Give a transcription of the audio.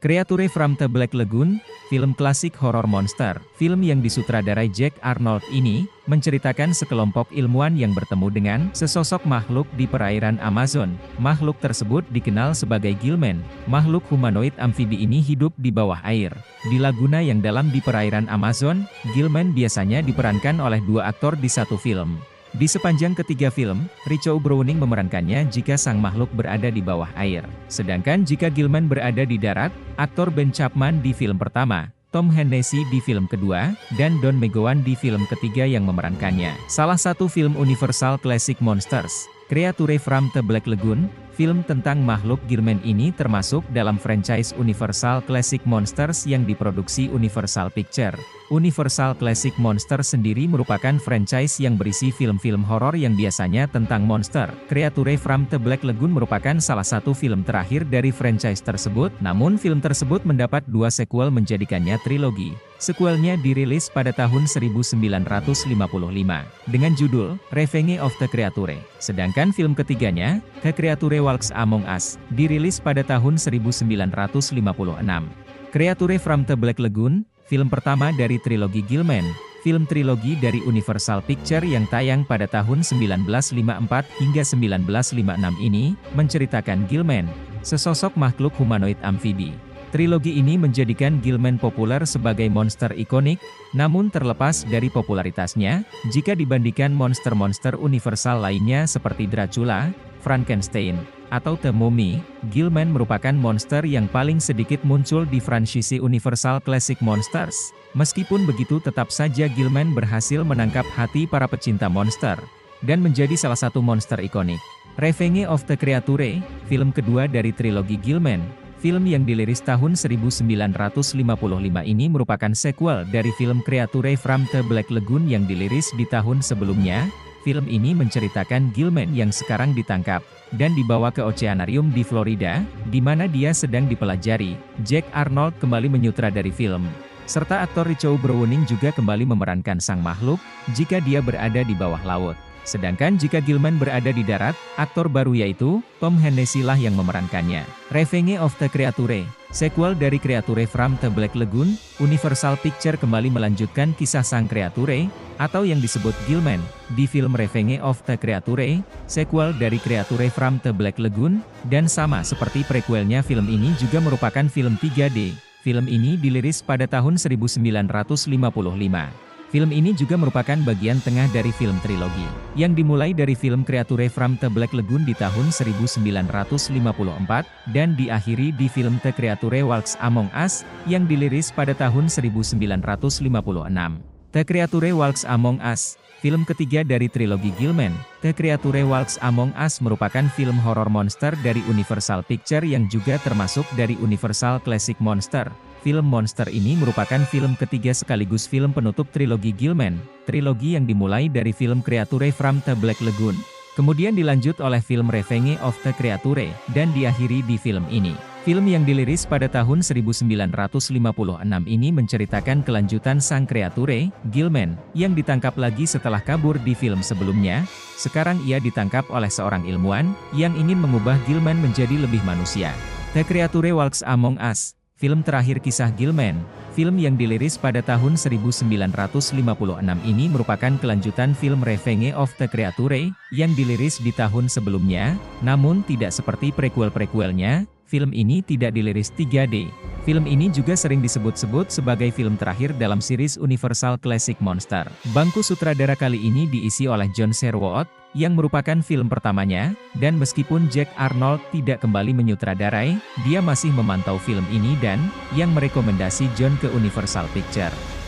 Creature from the Black Lagoon, film klasik horor monster. Film yang disutradarai Jack Arnold ini, menceritakan sekelompok ilmuwan yang bertemu dengan sesosok makhluk di perairan Amazon. Makhluk tersebut dikenal sebagai Gillman. Makhluk humanoid amfibi ini hidup di bawah air. Di laguna yang dalam di perairan Amazon, Gillman biasanya diperankan oleh dua aktor di satu film. Di sepanjang ketiga film, Richo Browning memerankannya jika sang makhluk berada di bawah air. Sedangkan jika Gillman berada di darat, aktor Ben Chapman di film pertama, Tom Hennessy di film kedua, dan Don McGowan di film ketiga yang memerankannya. Salah satu film Universal Classic Monsters, Creature from the Black Lagoon, film tentang makhluk Gillman ini termasuk dalam franchise Universal Classic Monsters yang diproduksi Universal Pictures. Universal Classic Monsters sendiri merupakan franchise yang berisi film-film horor yang biasanya tentang monster. Creature from the Black Lagoon merupakan salah satu film terakhir dari franchise tersebut, namun film tersebut mendapat dua sequel menjadikannya trilogi. Sequelnya dirilis pada tahun 1955, dengan judul Revenge of the Creature. Sedangkan film ketiganya, The Creature Walks Among Us, dirilis pada tahun 1956. Creature from the Black Lagoon, film pertama dari trilogi Gillman, film trilogi dari Universal Pictures yang tayang pada tahun 1954 hingga 1956 ini, menceritakan Gillman, sesosok makhluk humanoid amfibi. Trilogi ini menjadikan Gillman populer sebagai monster ikonik, namun terlepas dari popularitasnya, jika dibandingkan monster-monster universal lainnya seperti Dracula, Frankenstein, atau The Mummy, Gillman merupakan monster yang paling sedikit muncul di franchise Universal Classic Monsters. Meskipun begitu tetap saja Gillman berhasil menangkap hati para pecinta monster, dan menjadi salah satu monster ikonik. Revenge of the Creature, film kedua dari trilogi Gillman. Film yang dirilis tahun 1955 ini merupakan sequel dari film Creature from the Black Lagoon yang dirilis di tahun sebelumnya. Film ini menceritakan Gillman yang sekarang ditangkap dan dibawa ke oceanarium di Florida, di mana dia sedang dipelajari. Jack Arnold kembali menyutradari film, serta aktor Richo Browning juga kembali memerankan sang makhluk jika dia berada di bawah laut. Sedangkan jika Gillman berada di darat, aktor baru yaitu Tom Hennessy lah yang memerankannya. Revenge of the Creature, sequel dari Creature from the Black Lagoon, Universal Pictures kembali melanjutkan kisah sang Creature, atau yang disebut Gillman, di film Revenge of the Creature, sequel dari Creature from the Black Lagoon, dan sama seperti prequelnya film ini juga merupakan film 3D. Film ini dirilis pada tahun 1955. Film ini juga merupakan bagian tengah dari film trilogi, yang dimulai dari film Creature from the Black Lagoon di tahun 1954, dan diakhiri di film The Creature Walks Among Us, yang dirilis pada tahun 1956. The Creature Walks Among Us, film ketiga dari trilogi Gillman. The Creature Walks Among Us merupakan film horor monster dari Universal Pictures yang juga termasuk dari Universal Classic Monster. Film monster ini merupakan film ketiga sekaligus film penutup trilogi Gillman, trilogi yang dimulai dari film Creature from the Black Lagoon, kemudian dilanjut oleh film Revenge of the Creature, dan diakhiri di film ini. Film yang dirilis pada tahun 1956 ini menceritakan kelanjutan sang Creature, Gillman, yang ditangkap lagi setelah kabur di film sebelumnya. Sekarang ia ditangkap oleh seorang ilmuwan, yang ingin mengubah Gillman menjadi lebih manusia. The Creature Walks Among Us, film terakhir kisah Gillman, film yang dirilis pada tahun 1956 ini merupakan kelanjutan film Revenge of the Creature, yang dirilis di tahun sebelumnya, namun tidak seperti prequel-prequelnya, film ini tidak dirilis 3D. Film ini juga sering disebut-sebut sebagai film terakhir dalam series Universal Classic Monster. Bangku sutradara kali ini diisi oleh John Sherwood, yang merupakan film pertamanya, dan meskipun Jack Arnold tidak kembali menyutradarai, dia masih memantau film ini dan yang merekomendasi John ke Universal Pictures.